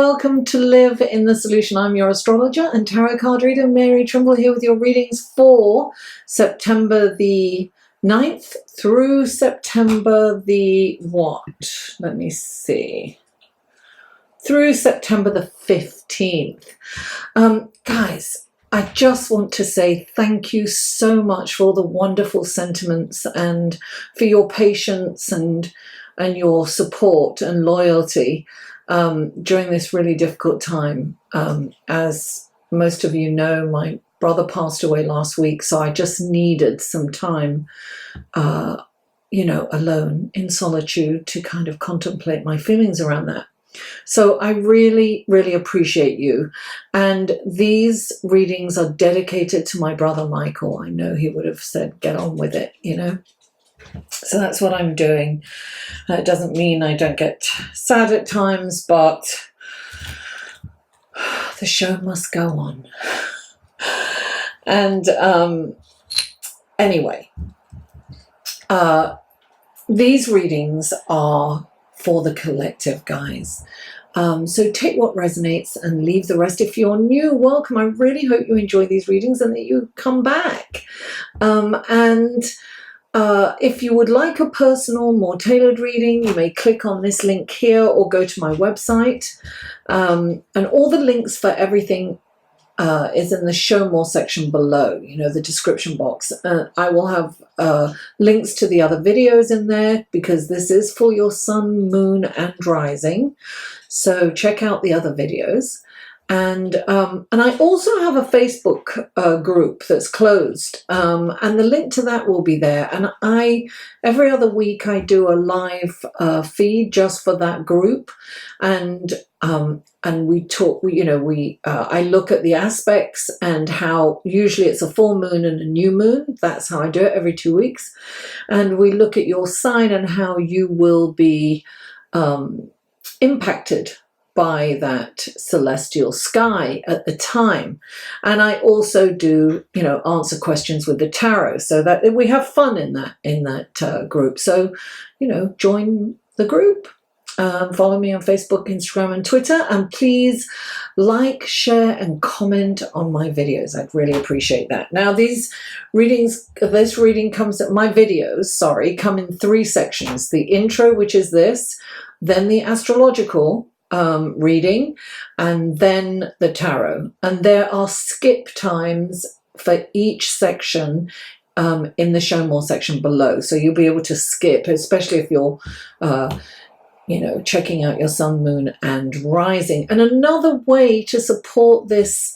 welcome to Live in the Solution. I'm your astrologer and tarot card reader, Mary Trimble, here with your readings for September the 9th through September the Let me see. Through September the 15th. Guys, I just want to say thank you so much for all the wonderful sentiments and for your patience and your support and loyalty during this really difficult time. As most of you know, my brother passed away last week, so I just needed some time, alone in solitude to kind of contemplate my feelings around that. So I really, really appreciate you. And these readings are dedicated to my brother Michael. I know he would have said, get on with it, So that's what I'm doing. It doesn't mean I don't get sad at times, but the show must go on. And anyway, these readings are for the collective, guys. So take what resonates and leave the rest. If you're new, welcome. I really hope you enjoy these readings and that you come back. If you would like a personal, more tailored reading, you may click on this link here or go to my website. And all the links for everything is in the show more section below, the description box. I will have links to the other videos in there because this is for your sun, moon and rising. So check out the other videos. And I also have a Facebook group that's closed, and the link to that will be there. And every other week I do a live feed just for that group, and we talk. I look at the aspects and how usually it's a full moon and a new moon. That's how I do it every 2 weeks, and we look at your sign and how you will be impacted by that celestial sky at the time. And I also do, answer questions with the tarot, so that we have fun in that group. So, join the group. Follow me on Facebook, Instagram and Twitter, and please like, share and comment on my videos. I'd really appreciate that. Now my videos come in 3 sections: the intro, which is this, then the astrological reading, and then the tarot. And there are skip times for each section in the show more section below, so you'll be able to skip, especially if you're checking out your sun, moon and rising. And another way to support this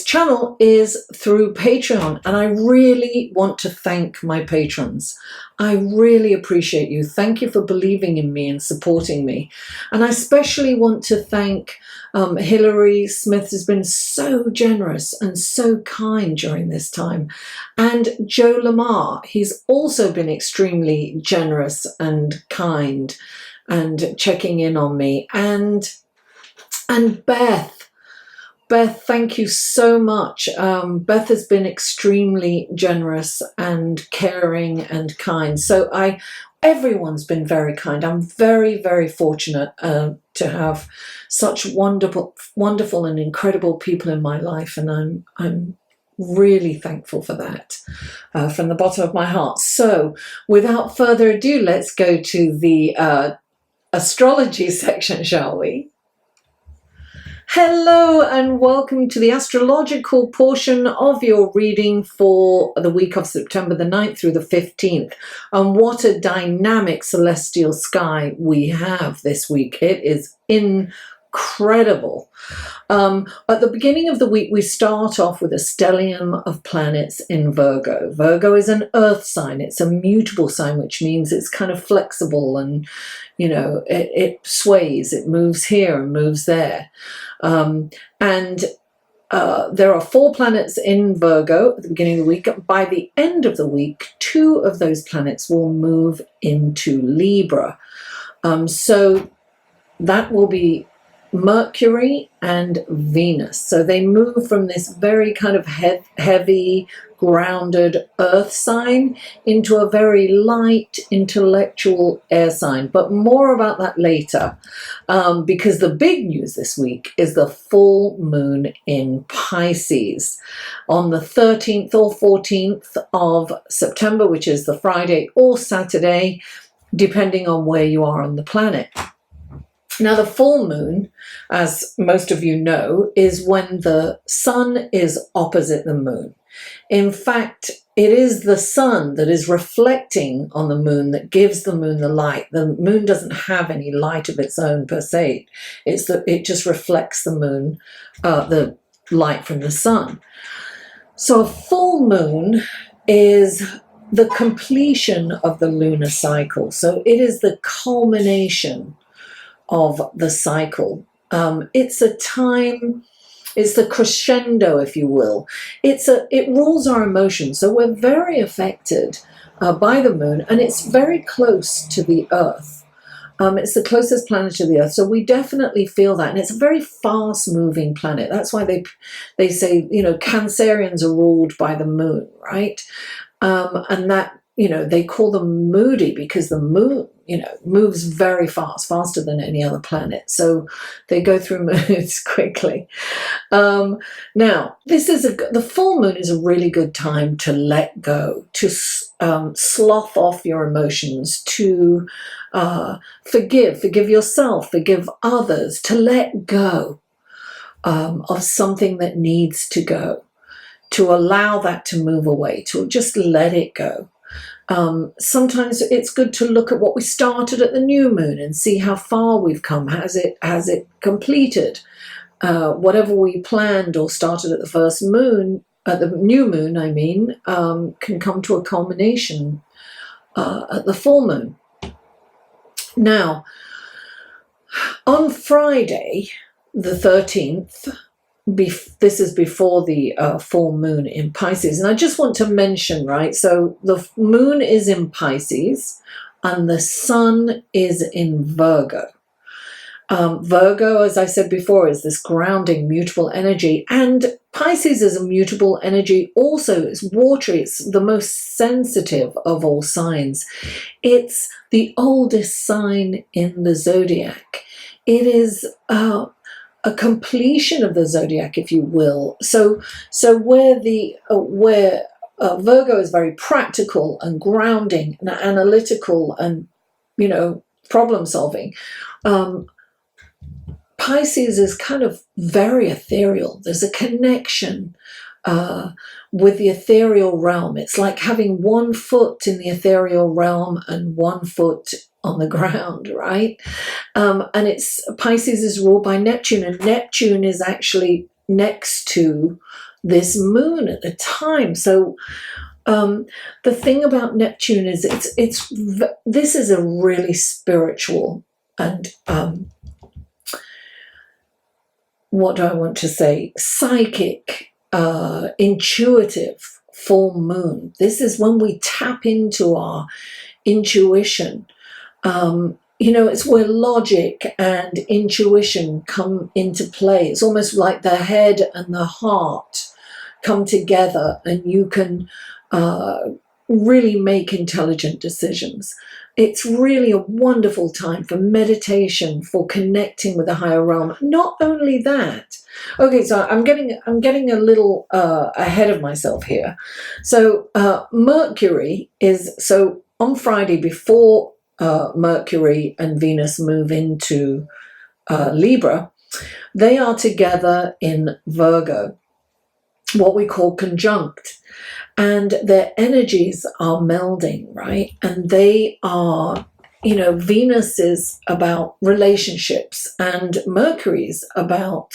channel is through Patreon, and I really want to thank my patrons. I really appreciate you. Thank you for believing in me and supporting me. And I especially want to thank Hilary Smith, has been so generous and so kind during this time, and Joe Lamar. He's also been extremely generous and kind and checking in on me, and Beth, thank you so much. Beth has been extremely generous and caring and kind. So everyone's been very kind. I'm very, very fortunate to have such wonderful and incredible people in my life, and I'm really thankful for that from the bottom of my heart. So without further ado, let's go to the astrology section, shall we? Hello and welcome to the astrological portion of your reading for the week of September the 9th through the 15th. And what a dynamic celestial sky we have this week. It is incredible. At the beginning of the week, we start off with a stellium of planets in Virgo. Virgo is an earth sign. It's a mutable sign, which means it's kind of flexible and, it sways, it moves here and moves there. There are 4 planets in Virgo at the beginning of the week. By the end of the week, 2 of those planets will move into Libra. So that will be Mercury and Venus. So they move from this very kind of heavy, grounded earth sign into a very light intellectual air sign. But more about that later, because the big news this week is the full moon in Pisces on the 13th or 14th of September, which is the Friday or Saturday, depending on where you are on the planet. Now, the full moon, as most of you know, is when the sun is opposite the moon. In fact, it is the sun that is reflecting on the moon that gives the moon the light. The moon doesn't have any light of its own per se. It just reflects the moon, the light from the sun. So a full moon is the completion of the lunar cycle. So it is the culmination of the cycle. It's a time, it's the crescendo, if you will. It rules our emotions. So we're very affected by the moon, and it's very close to the Earth. It's the closest planet to the Earth, so we definitely feel that. And it's a very fast-moving planet. That's why they say, you know, Cancerians are ruled by the moon, right? And that, you know, they call them moody because the moon, you know, moves very fast, faster than any other planet. So they go through moods quickly. Now, the full moon is a really good time to let go, to slough off your emotions, to forgive yourself, forgive others, to let go of something that needs to go, to allow that to move away, to just let it go. Sometimes it's good to look at what we started at the new moon and see how far we've come. Has it completed? Whatever we planned or started at the first moon, at the new moon, I mean, can come to a culmination at the full moon. Now, on Friday, the 13th, this is before the full moon in Pisces. And I just want to mention, right, so the moon is in Pisces and the sun is in Virgo. Virgo, as I said before, is this grounding, mutable energy. And Pisces is a mutable energy also. It's watery. It's the most sensitive of all signs. It's the oldest sign in the zodiac. It is a completion of the zodiac, if you will. So where Virgo is very practical and grounding and analytical and, you know, problem solving, Pisces is kind of very ethereal. There's a connection with the ethereal realm. It's like having one foot in the ethereal realm and one foot on the ground, right? And Pisces is ruled by Neptune, and Neptune is actually next to this moon at the time. So the thing about Neptune is this is a really spiritual and what do I want to say? Psychic, intuitive full moon. This is when we tap into our intuition. You know, it's where logic and intuition come into play. It's almost like the head and the heart come together, and you can really make intelligent decisions. It's really a wonderful time for meditation, for connecting with the higher realm. Not only that, okay, so I'm getting a little ahead of myself here. So Mercury is, so on Friday before Mercury and Venus move into Libra, they are together in Virgo, what we call conjunct. And their energies are melding, right? And they are, you know, Venus is about relationships, and Mercury is about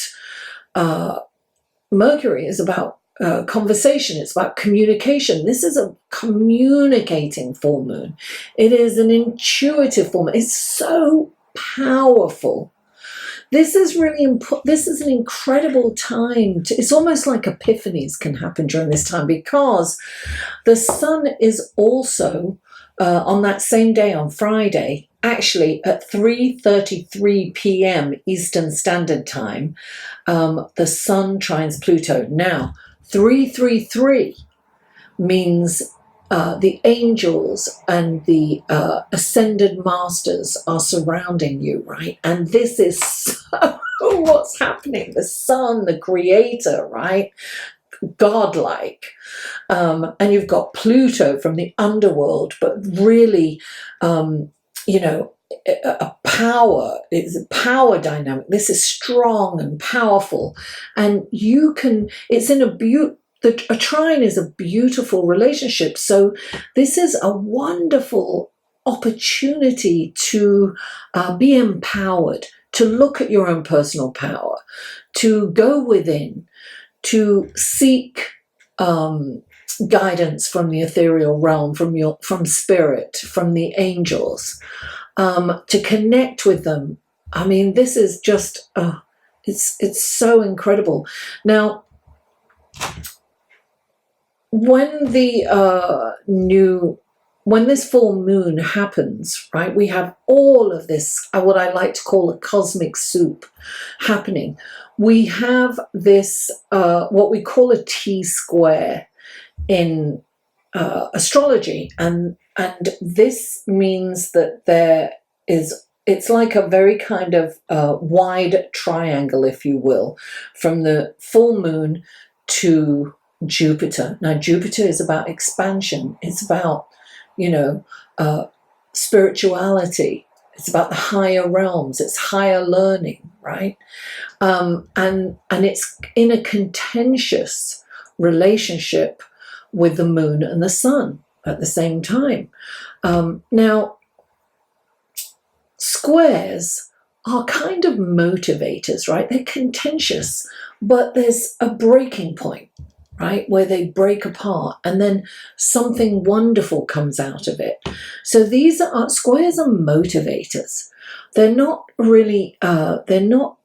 conversation. It's about communication. This is a communicating full moon. It is an intuitive full moon. It's so powerful. This is really important. This is an incredible time. It's almost like epiphanies can happen during this time, because the sun is also on that same day, on Friday, actually at 3:33 p.m. Eastern Standard Time, the sun trines Pluto. Now, 333, means the angels and the ascended masters are surrounding you, right? And this is so what's happening. The sun, the creator, right? Godlike. And you've got Pluto from the underworld, but really, a power. It's a power dynamic. This is strong and powerful. And it's in a trine is a beautiful relationship. So this is a wonderful opportunity to be empowered, to look at your own personal power, to go within, to seek guidance from the ethereal realm, from spirit, from the angels, to connect with them. I mean, this is just it's so incredible. Now, when when this full moon happens, right, we have all of this, what I like to call a cosmic soup happening. We have this, what we call a T-square in astrology, and this means that it's like a very kind of wide triangle, if you will, from the full moon to Jupiter. Now, Jupiter is about expansion. It's about, spirituality. It's about the higher realms. It's higher learning, right? And it's in a contentious relationship with the moon and the sun at the same time. Now, squares are kind of motivators, right? They're contentious, but there's a breaking point, right, where they break apart, and then something wonderful comes out of it. So squares are motivators. They're not really, they're not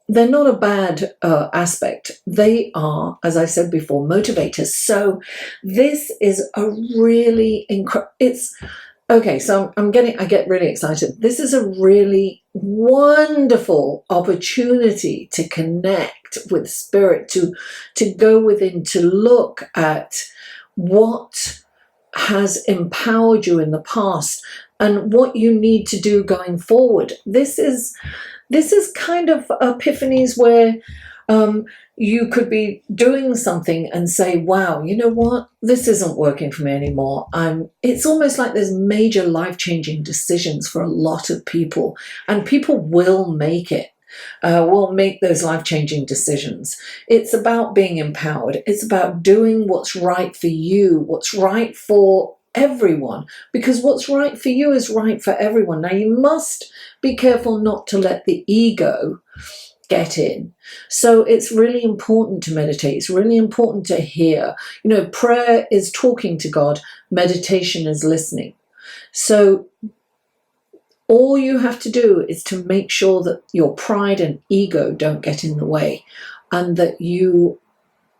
a bad aspect. They are, as I said before, motivators. So this is a really okay, so I get really excited. This is a really wonderful opportunity to connect with spirit, to go within, to look at what has empowered you in the past and what you need to do going forward. This is kind of epiphanies where you could be doing something and say, wow, you know what? This isn't working for me anymore. It's almost like there's major life-changing decisions for a lot of people, and people will make it. Will make those life-changing decisions. It's about being empowered. It's about doing what's right for you, what's right for everyone, because what's right for you is right for everyone. Now, you must be careful not to let the ego get in. So it's really important to meditate. It's really important to hear. Prayer is talking to God. Meditation is listening. So all you have to do is to make sure that your pride and ego don't get in the way, and that you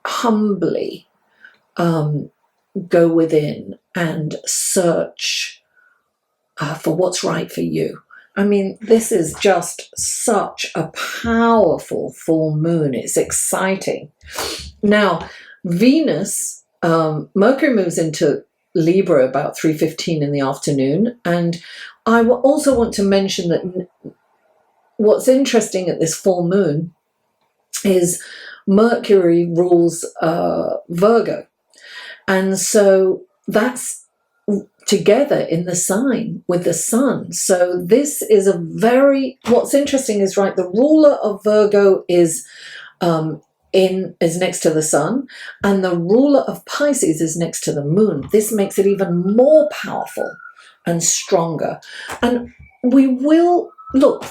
humbly go within and search for what's right for you. I mean, this is just such a powerful full moon. It's exciting. Now, Venus, Mercury moves into Libra about 3:15 in the afternoon. And I also want to mention that what's interesting at this full moon is Mercury rules Virgo. And so that's together in the sign with the sun. So this is what's interesting is, right, the ruler of Virgo is next to the sun, and the ruler of Pisces is next to the moon. This makes it even more powerful and stronger. And we will look,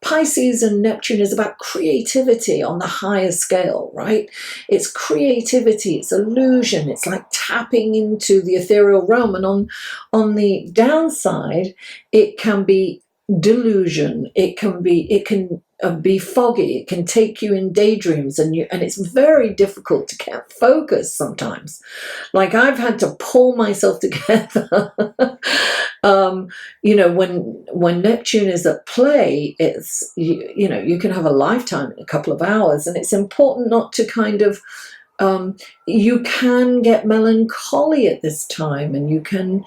Pisces and Neptune is about creativity on the higher scale, right? It's creativity, it's illusion, it's like tapping into the ethereal realm. And on the downside, it can be delusion, it can be foggy, it can take you in daydreams, and it's very difficult to get focused sometimes. Like, I've had to pull myself together. When Neptune is at play, it's you can have a lifetime in a couple of hours, and it's important not to kind of you can get melancholy at this time, and you can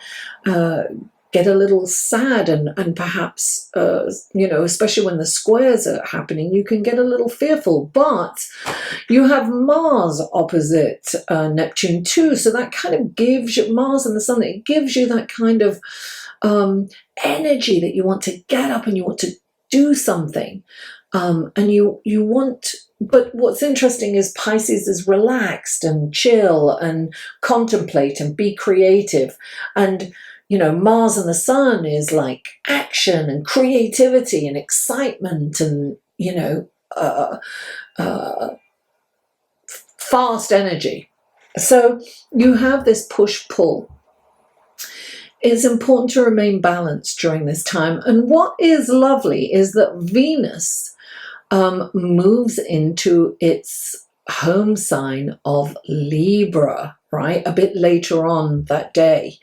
get a little sad, and perhaps, especially when the squares are happening, you can get a little fearful. But you have Mars opposite Neptune too, so that kind of gives you, Mars and the Sun, it gives you that kind of energy that you want to get up and you want to do something, and you want. But what's interesting is Pisces is relaxed and chill and contemplate and be creative, and Mars and the Sun is like action and creativity and excitement and fast energy. So you have this push-pull. It's important to remain balanced during this time. And what is lovely is that Venus moves into its home sign of Libra, right? A bit later on that day,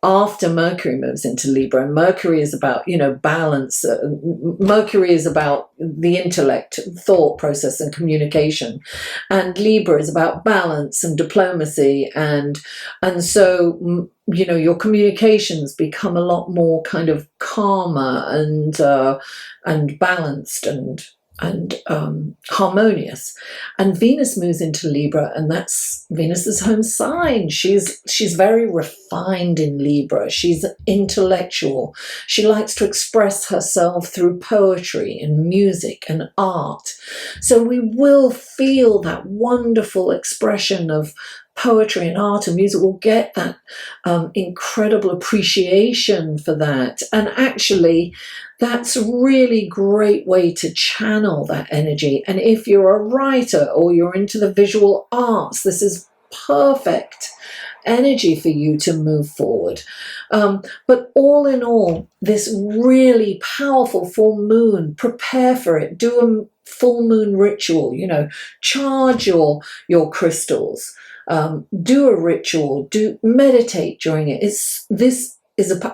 after Mercury moves into Libra. And Mercury is about, balance. Mercury is about the intellect, thought process, and communication. And Libra is about balance and diplomacy. And so, your communications become a lot more kind of calmer and balanced and harmonious. And Venus moves into Libra, and that's Venus's home sign. She's very refined in Libra. She's intellectual. She likes to express herself through poetry and music and art. So we will feel that wonderful expression of poetry and art and music. Will get that incredible appreciation for that. And actually, that's a really great way to channel that energy. And if you're a writer or you're into the visual arts, this is perfect energy for you to move forward. But all in all, this really powerful full moon, prepare for it. Do a full moon ritual, charge your crystals. Do a ritual, meditate during it.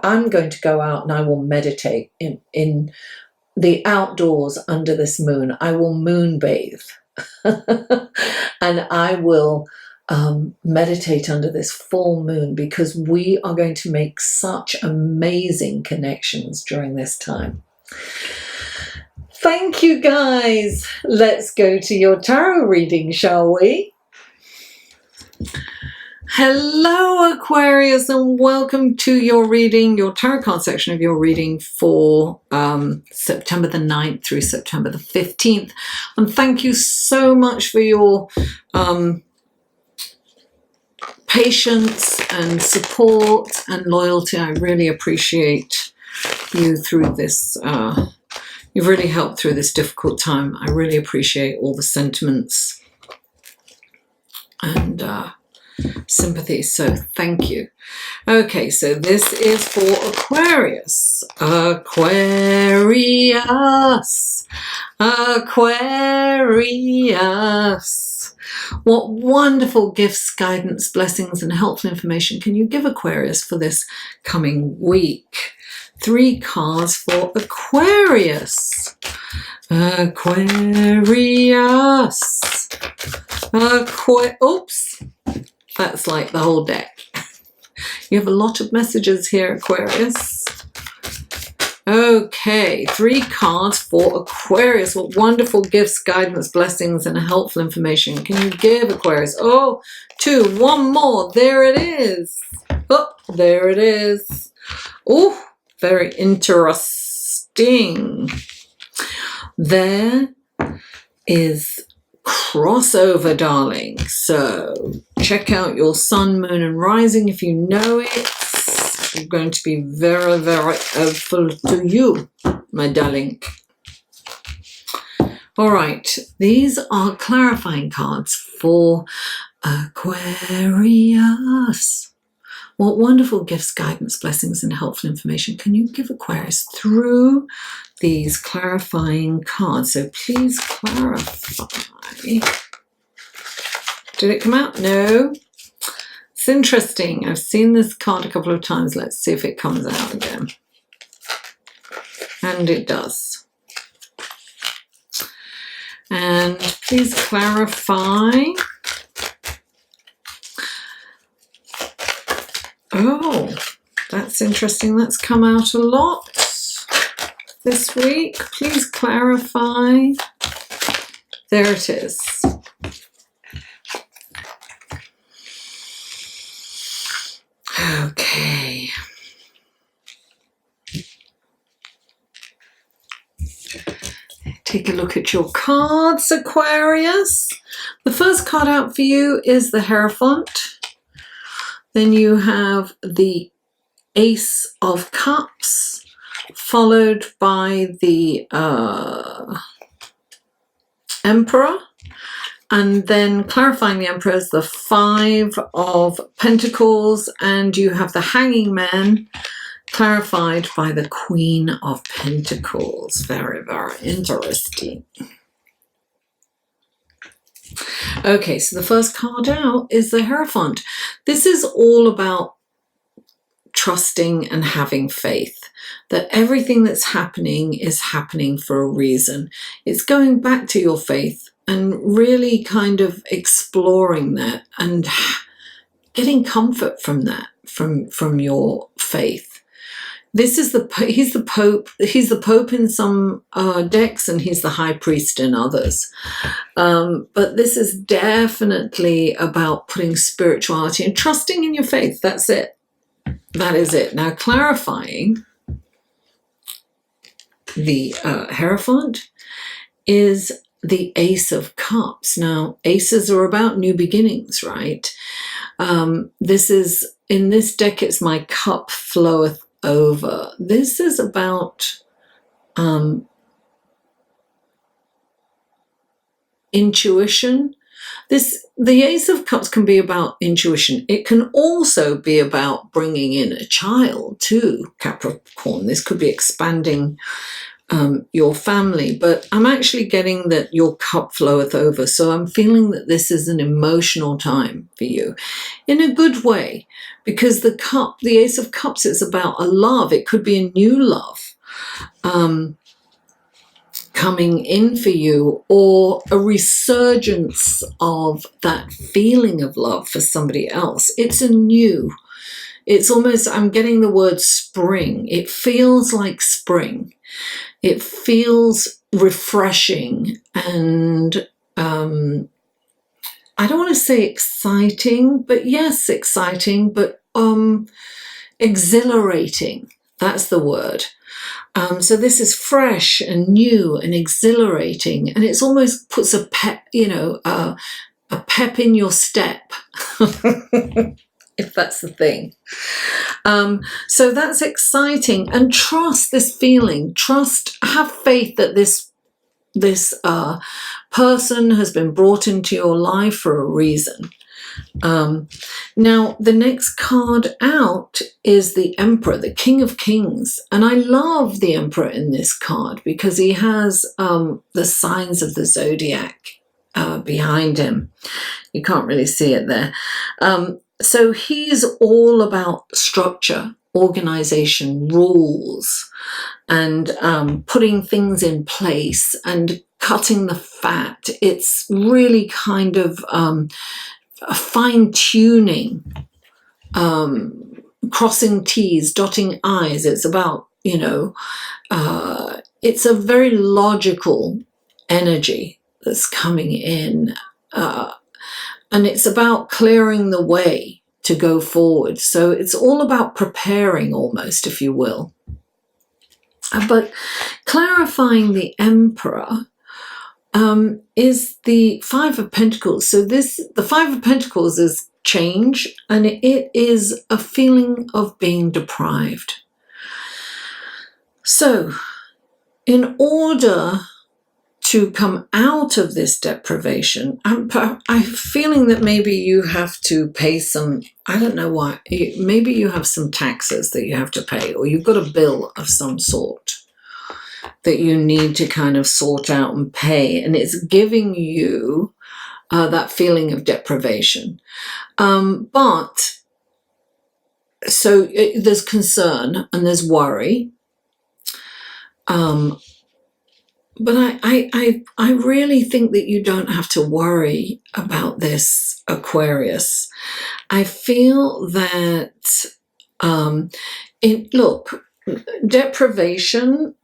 I'm going to go out and I will meditate in the outdoors under this moon. I will moon bathe and I will meditate under this full moon, because we are going to make such amazing connections during this time. Thank you, guys. Let's go to your tarot reading, shall we? Hello, Aquarius, and welcome to your reading, your tarot card section of your reading for September the 9th through September the 15th. And thank you so much for your patience and support and loyalty. I really appreciate you through this. You've really helped through this difficult time. I really appreciate all the sentiments and sympathy, so thank you. Okay, so this is for Aquarius. Aquarius. What wonderful gifts, guidance, blessings, and helpful information can you give Aquarius for this coming week? 3 cards for Aquarius. Aquarius. Oops. That's like the whole deck. You have a lot of messages here, Aquarius. Okay, 3 cards for Aquarius. What wonderful gifts, guidance, blessings, and helpful information can you give Aquarius? Oh, 2, 1 more. There it is. Oh, there it is. Oh, very interesting. There is crossover, darling. So check out your sun, moon, and rising if you know it. It's going to be very, very helpful to you, my darling. All right, these are clarifying cards for Aquarius. What wonderful gifts, guidance, blessings, and helpful information can you give Aquarius through these clarifying cards? So please clarify. Did it come out? No. It's interesting. I've seen this card a couple of times. Let's see if it comes out again. And it does. And please clarify that's interesting. That's come out a lot this week. Please clarify. There it is. Okay. Take a look at your cards, Aquarius. The first card out for you is the Hierophant. Then you have the Ace of Cups, followed by the Emperor. And then clarifying the Emperor is the Five of Pentacles, and you have the Hanging Man, clarified by the Queen of Pentacles. Very, very interesting. Okay, so the first card out is the Hierophant. This is all about trusting and having faith that everything that's happening is happening for a reason. It's going back to your faith and really kind of exploring that and getting comfort from that, from your faith. This is he's the Pope. He's the Pope in some decks, and he's the High Priest in others. But this is definitely about putting spirituality and trusting in your faith. That's it. That is it. Now, clarifying the Hierophant is the Ace of Cups. Now, aces are about new beginnings, right? This is, in this deck, it's my cup floweth over. This is about intuition. The Ace of Cups can be about intuition. It can also be about bringing in a child too, Capricorn. This could be expanding your family, but I'm actually getting that your cup floweth over. So I'm feeling that this is an emotional time for you in a good way, because the Ace of Cups is about a love. It could be a new love coming in for you, or a resurgence of that feeling of love for somebody else. It's almost, I'm getting the word spring. It feels like spring. It feels refreshing and I don't want to say exciting, but yes, exciting, but exhilarating. That's the word. So this is fresh and new and exhilarating, and it's almost puts a pep, a pep in your step, if that's the thing. So that's exciting, and trust this feeling. Have faith that this person has been brought into your life for a reason. Now, the next card out is the Emperor, the King of Kings. And I love the Emperor in this card because he has the signs of the zodiac behind him. You can't really see it there. So he's all about structure, organization, rules, and putting things in place and cutting the fat. It's really kind of fine-tuning, crossing T's, dotting I's. It's about, it's a very logical energy that's coming in, and it's about clearing the way to go forward. So it's all about preparing, almost, if you will. But clarifying the Emperor is the Five of Pentacles. So the Five of Pentacles is change, and it is a feeling of being deprived. So in order to come out of this deprivation, I'm feeling that maybe you have to pay some, I don't know why, maybe you have some taxes that you have to pay, or you've got a bill of some sort that you need to kind of sort out and pay, and it's giving you that feeling of deprivation. But so there's concern and there's worry. But I really think that you don't have to worry about this, Aquarius. I feel that Look, deprivation,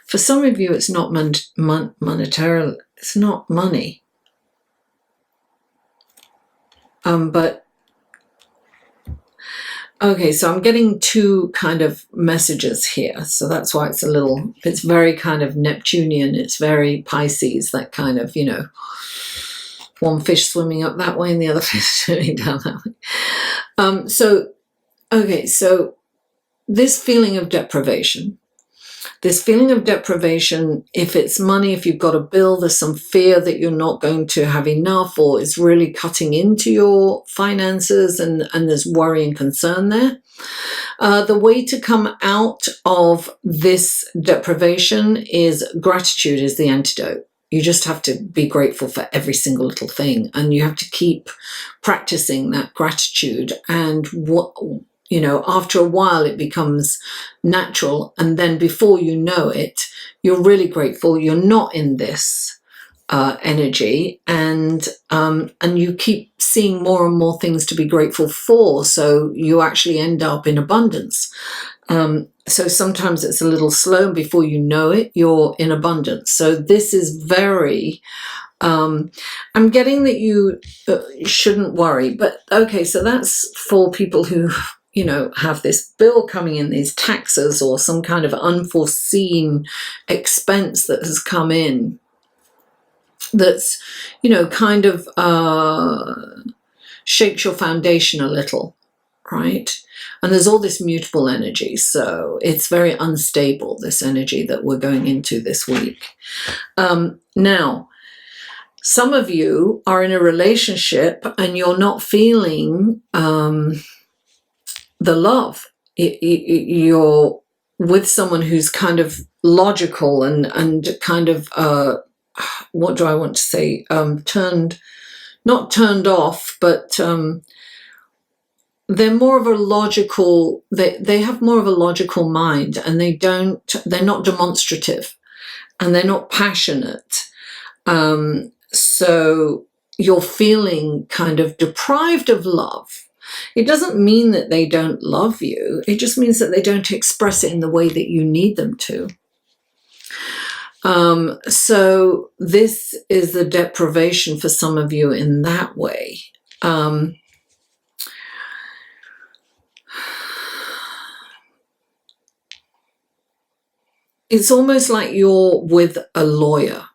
for some of you, it's not monetary. It's not money. But okay, so I'm getting two kind of messages here. So that's why it's very kind of Neptunian. It's very Pisces, that kind of, you know, one fish swimming up that way and the other fish swimming down that way. So this feeling of deprivation, if it's money, if you've got a bill, there's some fear that you're not going to have enough, or it's really cutting into your finances, and there's worry and concern there. The way to come out of this deprivation is gratitude is the antidote. You just have to be grateful for every single little thing, and you have to keep practicing that gratitude. And after a while it becomes natural, and then before you know it, you're really grateful. You're not in this energy, and you keep seeing more and more things to be grateful for, so you actually end up in abundance. So sometimes it's a little slow, and before you know it, you're in abundance. So this is very, I'm getting that you shouldn't worry. But okay, so that's for people who, you know, have this bill coming in, these taxes, or some kind of unforeseen expense that has come in that's, you know, kind of shakes your foundation a little, right? And there's all this mutable energy, so it's very unstable, this energy that we're going into this week. Now, some of you are in a relationship and you're not feeling the love. You're with someone who's kind of logical and kind of, what do I want to say, not turned off, but they're more of a logical, they have more of a logical mind, and they're not demonstrative, and they're not passionate. So you're feeling kind of deprived of love. It doesn't mean that they don't love you. It just means that they don't express it in the way that you need them to. So this is the deprivation for some of you in that way. It's almost like you're with a lawyer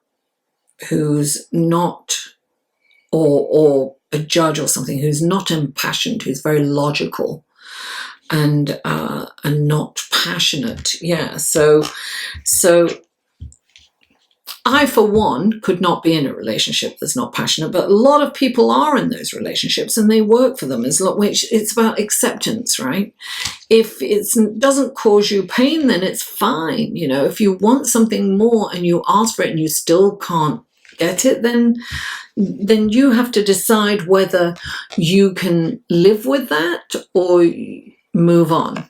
who's not, or a judge or something, who's not impassioned, who's very logical and not passionate. Yeah. So I, for one, could not be in a relationship that's not passionate, but a lot of people are in those relationships and they work for them. It's about acceptance, right? If it doesn't cause you pain, then it's fine. You know, if you want something more and you ask for it and you still can't get it, then you have to decide whether you can live with that or move on.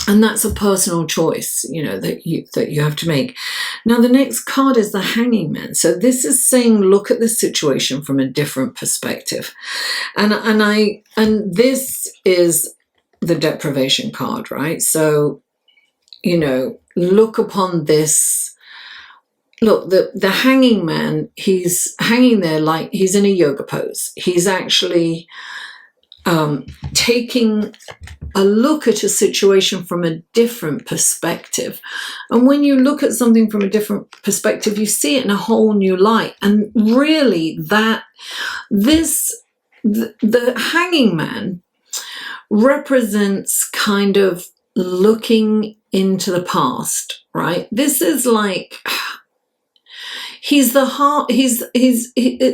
And that's a personal choice, you know, that you have to make. Now, the next card is the Hanging Man. So this is saying, look at the situation from a different perspective. And this is the deprivation card, right? So, you know, look upon this. Look, the Hanging Man, he's hanging there like he's in a yoga pose. He's actually taking a look at a situation from a different perspective. And when you look at something from a different perspective, you see it in a whole new light. And really the Hanging Man represents kind of looking into the past, right? This is like, it's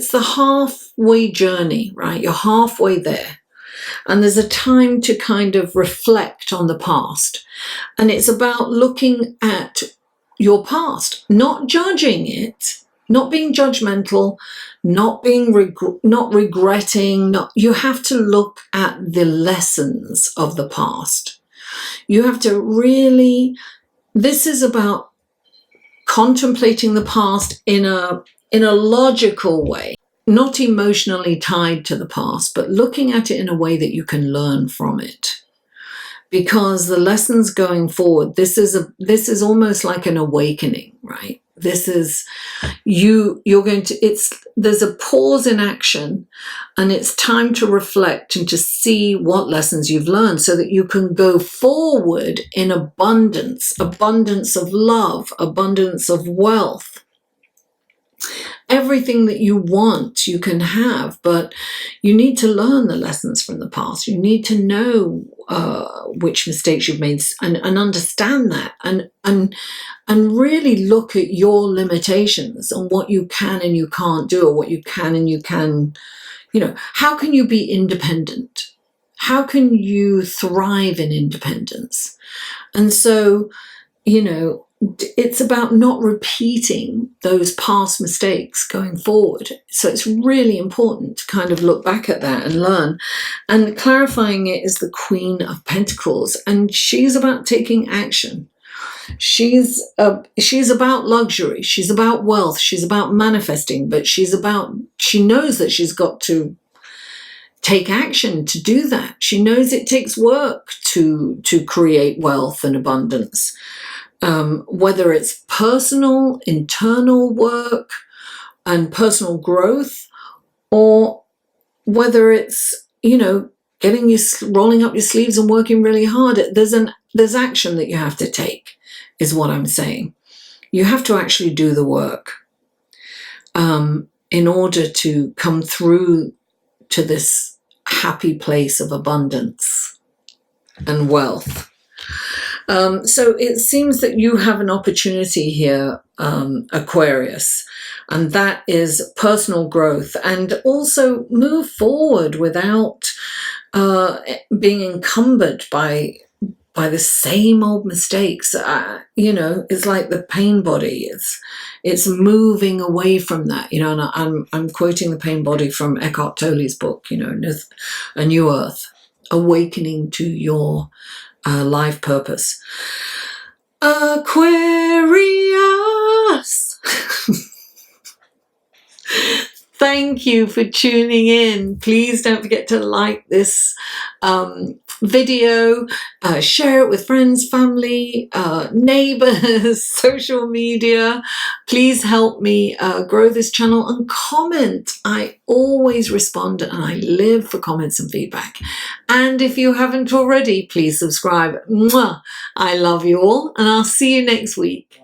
the halfway journey, right? You're halfway there. And there's a time to kind of reflect on the past. And it's about looking at your past, not judging it, not being judgmental, not regretting. You have to look at the lessons of the past. You have to really, this is about contemplating the past in a logical way. not emotionally tied to the past, but looking at it in a way that you can learn from it. Because the lessons going forward, this is almost like an awakening, right? This is you're going to, there's a pause in action, and it's time to reflect and to see what lessons you've learned so that you can go forward in abundance of love, abundance of wealth. Everything that you want, you can have, but you need to learn the lessons from the past. You need to know which mistakes you've made and understand that, and really look at your limitations and what you can and you can't do, or what you can and you can, how can you be independent? How can you thrive in independence? And so, it's about not repeating those past mistakes going forward. So it's really important to kind of look back at that and learn. And clarifying it is the Queen of Pentacles, and she's about taking action. She's about luxury. She's about wealth. She's about manifesting, but she knows that she's got to take action to do that. She knows it takes work to create wealth and abundance. Whether it's personal, internal work and personal growth, or whether it's, rolling up your sleeves and working really hard. There's action that you have to take, is what I'm saying. You have to actually do the work in order to come through to this happy place of abundance and wealth. So it seems that you have an opportunity here, Aquarius, and that is personal growth, and also move forward without being encumbered by the same old mistakes. It's like the pain body. It's moving away from that. And I'm quoting the pain body from Eckhart Tolle's book. A New Earth, awakening to your life purpose. Aquarius! Thank you for tuning in. Please don't forget to like this video, share it with friends, family, neighbors, social media. Please help me grow this channel, and comment. I always respond and I live for comments and feedback. And if you haven't already, please subscribe. Mwah! I love you all, and I'll see you next week.